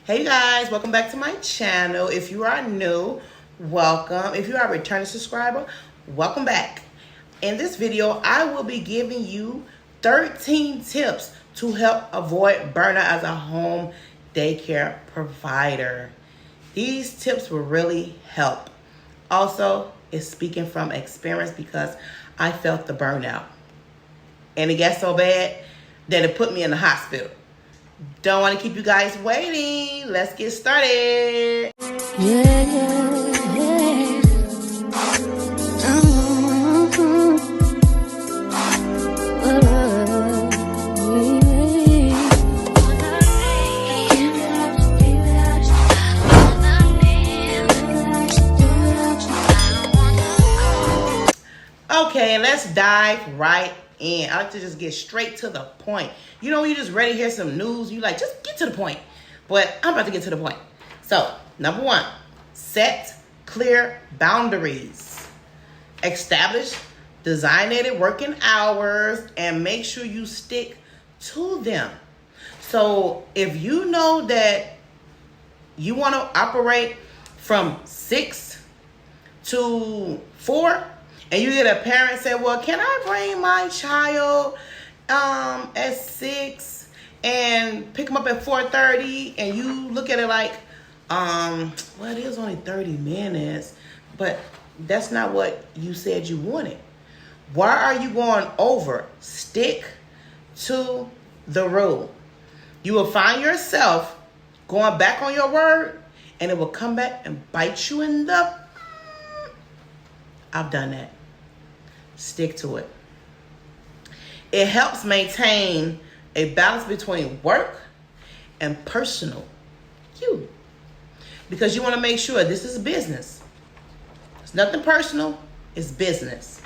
Hey guys, welcome back to my channel. If you are new, welcome. If you are a returning subscriber, welcome back. In this video, I will be giving you 13 tips to help avoid burnout as a home daycare provider. These tips will really help. Also, it's speaking from experience because I felt the burnout. And it got so bad that it put me in the hospital. Don't want to keep you guys waiting. Let's get started. Okay, let's dive right in. I like to just get straight to the point. You know, when you just ready to hear some news, you like, just get to the point. But I'm about to get to the point. So, number one, set clear boundaries. Establish designated working hours and make sure you stick to them. So, if you know that you want to operate from 6 to 4, and you get a parent say, well, can I bring my child at 6 and pick them up at 4:30? And you look at it like, well, it is only 30 minutes, but that's not what you said you wanted. Why are you going over? Stick to the rule. You will find yourself going back on your word, and it will come back and bite you in the... I've done that. Stick to it. It helps maintain a balance between work and personal you. Because you want to make sure this is business. It's nothing personal, it's business.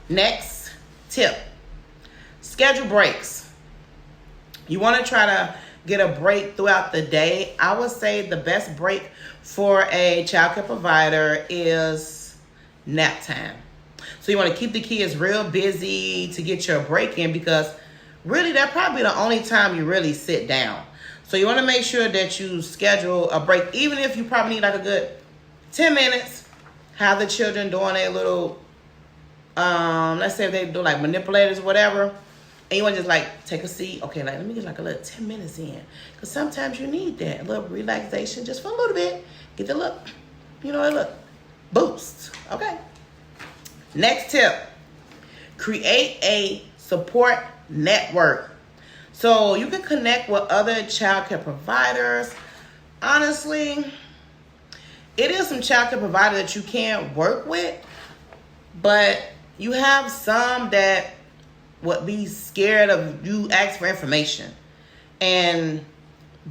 Next tip. Schedule breaks. You want to try to get a break throughout the day. I would say the best break for a childcare provider is nap time. So you want to keep the kids real busy to get your break in, because really that's probably the only time you really sit down. So you want to make sure that you schedule a break, even if you probably need like a good 10 minutes. Have the children doing a little, let's say if they do like manipulators or whatever, and you want to just like take a seat. Okay, like let me get like a little 10 minutes in, because sometimes you need that, a little relaxation just for a little bit. Get the look, you know, a look boost. Okay. Next tip, create a support network. So you can connect with other childcare providers. Honestly, it is some childcare providers that you can work with, but you have some that would be scared of you ask for information, and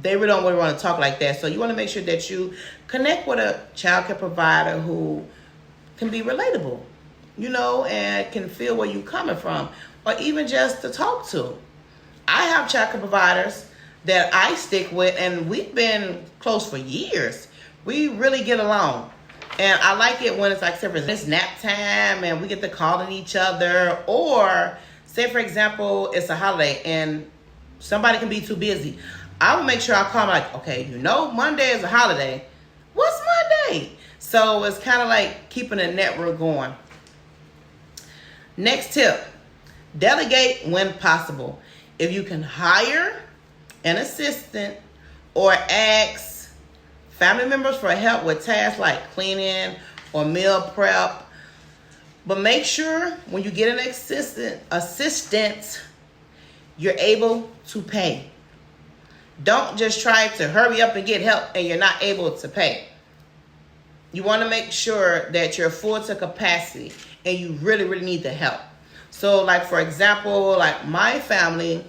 they really don't really want to talk like that. So you want to make sure that you connect with a childcare provider who can be relatable, you know, and can feel where you're coming from, or even just to talk to. I have childcare providers that I stick with, and we've been close for years. We really get along. And I like it when it's like, say, it's nap time and we get to calling each other, or say, for example, it's a holiday and somebody can be too busy. I will make sure I call them like, okay, you know, Monday is a holiday. What's Monday? So it's kind of like keeping a network going. Next tip, delegate when possible. If you can hire an assistant or ask family members for help with tasks like cleaning or meal prep, but make sure when you get an assistant, you're able to pay. Don't just try to hurry up and get help and you're not able to pay. You want to make sure that you're full to capacity and you really, really need the help. So like, for example, like my family,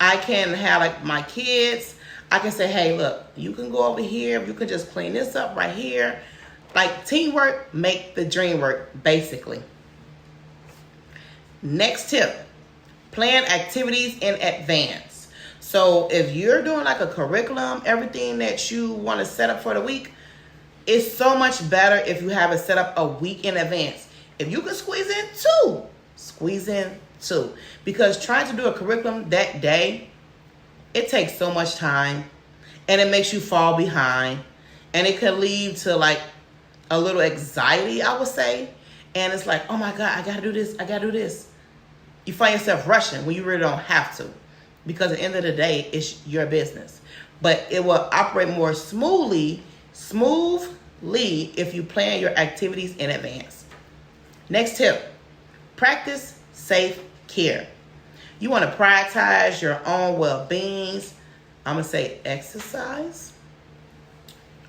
I can have like my kids, I can say, hey, look, you can go over here. You can just clean this up right here. Like, teamwork make the dream work, basically. Next tip, plan activities in advance. So if you're doing like a curriculum, everything that you want to set up for the week, it's so much better if you have it set up a week in advance. If you can squeeze in 2, squeeze in 2. Because trying to do a curriculum that day, it takes so much time. and it makes you fall behind, and it can lead to like a little anxiety, I would say. And it's like, oh my God, I gotta do this, I gotta do this. You find yourself rushing when you really don't have to, because at the end of the day, it's your business. But it will operate more smoothly if you plan your activities in advance. Next tip, practice safe care. You want to prioritize your own well-being. I'm going to say exercise,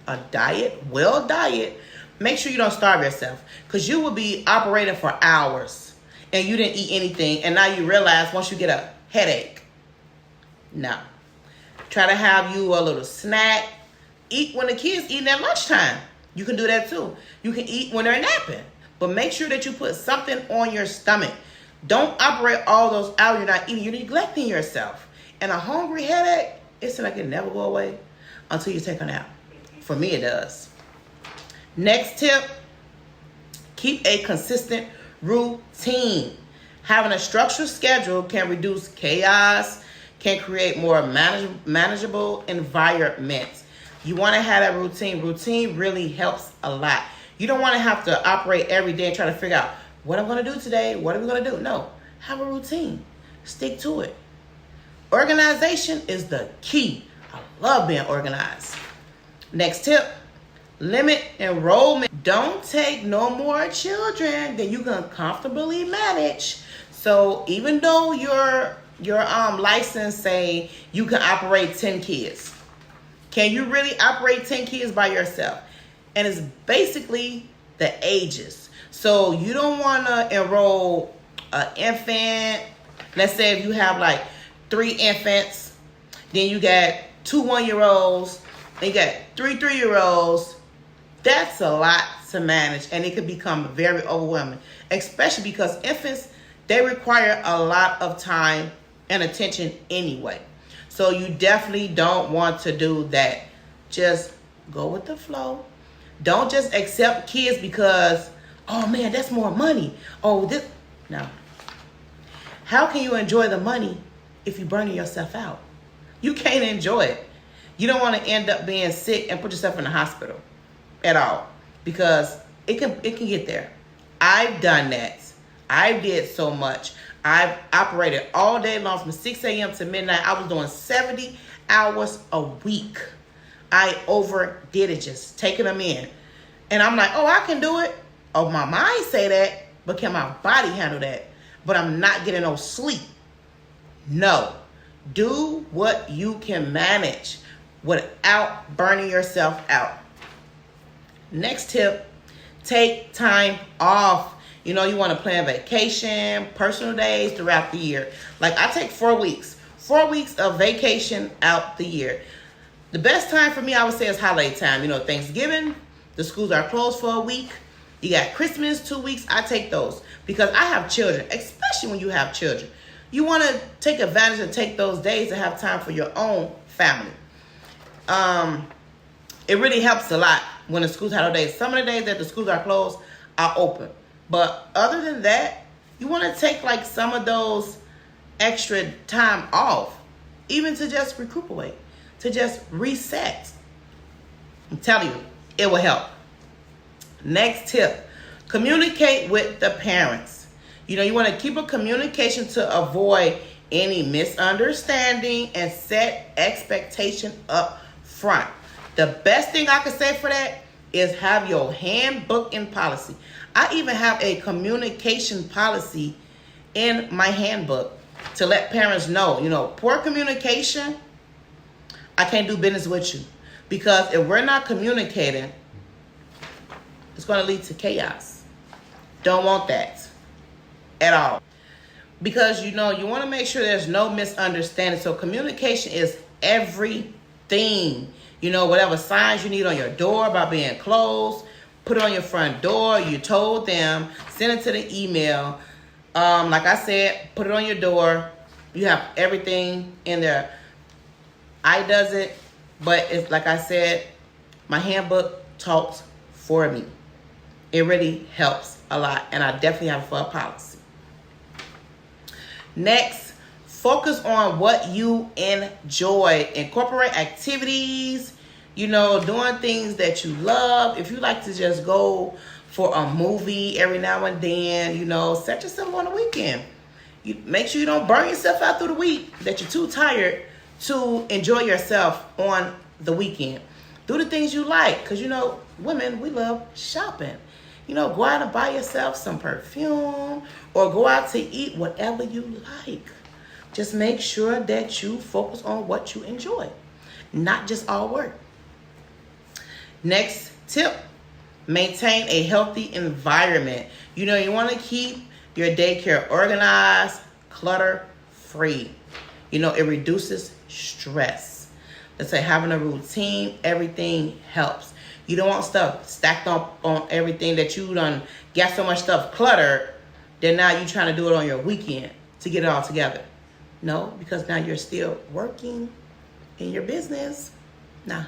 a diet, diet. Make sure you don't starve yourself, because you will be operating for hours and you didn't eat anything, and now you realize once you get a headache. No. Try to have you a little snack. Eat when the kids eating at lunchtime. You can do that too. You can eat when they're napping. But make sure that you put something on your stomach. Don't operate all those hours you're not eating. You're neglecting yourself. And a hungry headache, it's like it never go away until you take a nap. For me, it does. Next tip, keep a consistent routine. Having a structured schedule can reduce chaos, can create more manageable environments. You want to have that routine. Routine really helps a lot. You don't want to have to operate every day and try to figure out what I'm going to do today. What are we going to do? No, have a routine. Stick to it. Organization is the key. I love being organized. Next tip, limit enrollment. Don't take no more children than you can comfortably manage. So even though your license say you can operate 10 kids, can you really operate 10 kids by yourself? And it's basically the ages. So you don't want to enroll an infant. Let's say if you have like 3 infants, then you got 2 1-year-olds, then you got 3 3-year-olds. That's a lot to manage, and it could become very overwhelming, especially because infants, they require a lot of time and attention anyway. So you definitely don't want to do that. Just go with the flow. Don't just accept kids because, oh man, that's more money. Oh, this. No. How can you enjoy the money if you're burning yourself out? You can't enjoy it. You don't want to end up being sick and put yourself in the hospital at all, because it can get there. I've done that. I did so much. I've operated all day long from 6 a.m. to midnight. I was doing 70 hours a week. I overdid it, just taking them in. And I'm like, oh, I can do it. Oh, my mind say that, but can my body handle that? But I'm not getting no sleep. No. Do what you can manage without burning yourself out. Next tip, take time off. You know, you want to plan vacation, personal days throughout the year. Like I take 4 weeks. 4 weeks of vacation out the year. The best time for me, I would say, is holiday time. You know, Thanksgiving, the schools are closed for a week. You got Christmas, 2 weeks. I take those because I have children, especially when you have children. You want to take advantage and take those days to have time for your own family. It really helps a lot when the schools have days. Some of the days that the schools are closed are open. But other than that, you want to take like some of those extra time off, even to just recuperate, to just reset. I'm telling you, it will help. Next tip, communicate with the parents. You know, you want to keep a communication to avoid any misunderstanding and set expectation up front. The best thing I can say for that is have your handbook and policy. I even have a communication policy in my handbook to let parents know, you know, poor communication, I can't do business with you. Because if we're not communicating, it's going to lead to chaos. Don't want that at all. Because, you know, you want to make sure there's no misunderstanding. So communication is everything. You know, whatever signs you need on your door about being closed, put it on your front door. You told them, send it to the email. Like I said, put it on your door. You have everything in there. I does it, but it's like I said, my handbook talks for me. It really helps a lot, and I definitely have a full policy. Next, Focus on what you enjoy. Incorporate activities, doing things that you love. If you like to just go for a movie every now and then, set yourself on the weekend. You make sure you don't burn yourself out through the week, that you're too tired to enjoy yourself on the weekend. Do the things you like, because women, we love shopping. Go out and buy yourself some perfume or go out to eat, whatever you like. Just make sure that you focus on what you enjoy, not just all work. Next tip, maintain a healthy environment. You want to keep your daycare organized, clutter-free. It reduces stress. Let's say having a routine, everything helps. You don't want stuff stacked up on everything that you done got so much stuff cluttered, then now you're trying to do it on your weekend to get it all together. No, because now you're still working in your business. Nah.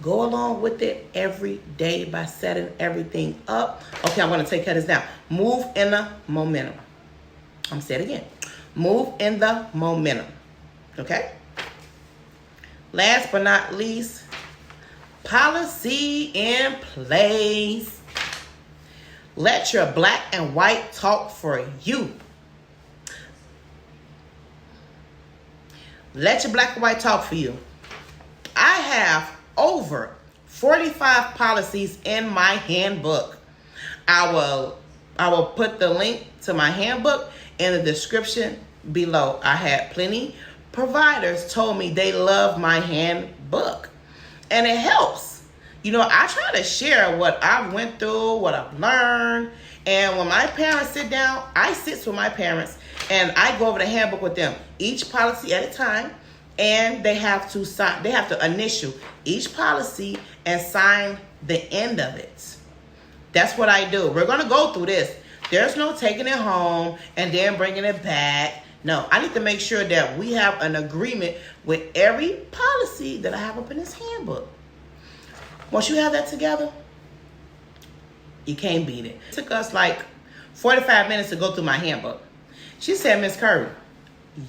Go along with it every day by setting everything up. Okay, I'm going to take care of this now. Move in the momentum. I'm going to say it again. Move in the momentum. Okay? Last but not least, policy in place. Let your black and white talk for you. Let your black and white talk for you. I have over 45 policies in my handbook. I will put the link to my handbook in the description below. I had plenty providers told me they love my handbook, and it helps. I try to share what I've went through, what I've learned, and when my parents sit down, I sit with my parents and I go over the handbook with them, each policy at a time, and they have to sign. They have to initial each policy and sign the end of it. That's what I do. We're gonna go through this. There's no taking it home and then bringing it back. No, I need to make sure that we have an agreement with every policy that I have up in this handbook. Once you have that together, you can't beat it. It took us like 45 minutes to go through my handbook. She said, Miss Curry,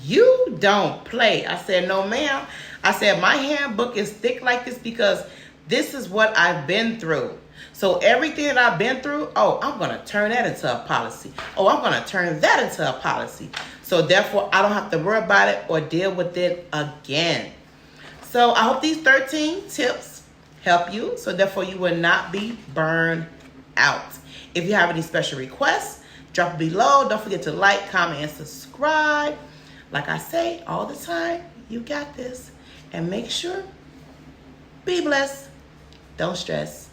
you don't play. I said, no, ma'am. I said, my handbook is thick like this because this is what I've been through. So everything that I've been through, I'm going to turn that into a policy. I'm going to turn that into a policy. So therefore, I don't have to worry about it or deal with it again. So I hope these 13 tips help you. So therefore, you will not be burned out. If you have any special requests, drop it below. Don't forget to like, comment, and subscribe. Like I say all the time, you got this. And make sure, be blessed. Don't stress.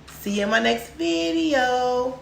See you in my next video.